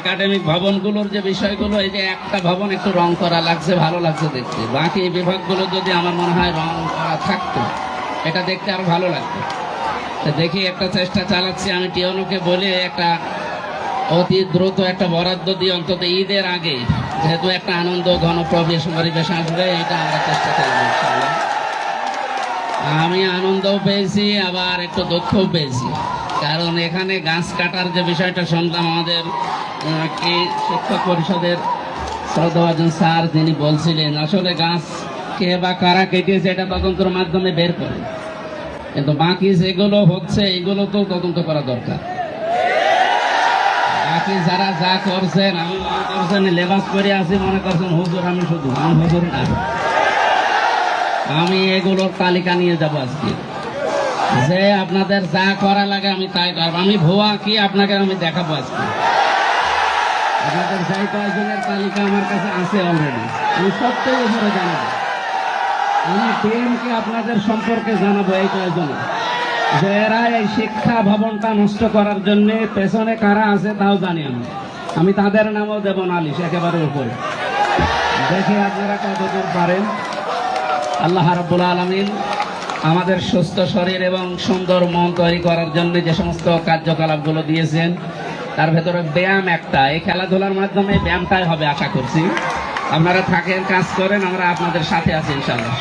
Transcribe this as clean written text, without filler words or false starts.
Academic ভবনগুলোর যে বিষয়গুলো, এই যে একটা ভবন একটু রং করা লাগছে, ভালো লাগছে দেখতে, বাকি বিভাগগুলো যদি আমার মনে হয় রং করা থাকতো, এটা দেখতে আরো ভালো লাগতো। দেখি একটা চেষ্টা চালাচ্ছি, আমি টিওনোকে বলে একটা অতি দ্রুত একটা বরাদ্দ দিয়ে অন্তত ঈদের আগে, যেহেতু একটা আনন্দ গণপ্রবেশ পরিবেশ আসবে, এটা আমরা চেষ্টা করবো ইনশাআল্লাহ। আমি আনন্দও পেয়েছি, আবার একটু দুঃখও পেয়েছি, কারণ এখানে গাছ কাটার যে বিষয়টা শুনলাম, আমাদের কি শিক্ষক পরিষদের শ্রদ্ধাভাজন স্যার তিনি বলছিলেন, আসলে গাছ কে বা কারা কেটেছে এটা তদন্তের মাধ্যমে বের করে, কিন্তু বাকি যেগুলো হচ্ছে এগুলো তো তদন্ত করা দরকার। বাকি যারা যা করছেন, আমি মনে করছেন লেবাস করে আছি, মনে করছেন হুজুর, আমি শুধু আমি হুজুর না, আমি এগুলোর তালিকা নিয়ে যাব আজকে, যে আপনাদের যা করা লাগে আমি তাই করবো। আমি ভুয়া কি আপনাকে আমি দেখাবো আজকে। আপনাদের যাই কয়েকজনের তালিকা আমার কাছে আছে অলরেডি, আমি সবটাই উপরে জানাবো। আমি টিএমকে আপনাদের সম্পর্কে জানাবো, এই কয়েকজনে, যে এরা এই শিক্ষা ভবনটা নষ্ট করার জন্য পেছনে কারা আছে তাও জানি আমি তাদের নামও দেব নালিশ একেবারে উপরে। দেখি আপনারা কতদূর পারেন। আল্লাহ রাব্বুল আলামিন আমাদের সুস্থ শরীর এবং সুন্দর মন তৈরি করার জন্য যে সমস্ত কার্যকলাপগুলো দিয়েছেন, তার ভেতরে ব্যায়াম একটা, এই খেলাধুলার মাধ্যমে ব্যায়ামটাই হবে আশা করছি। আপনারা থাকেন, কাজ করেন, আমরা আপনাদের সাথে আছি ইনশাআল্লাহ।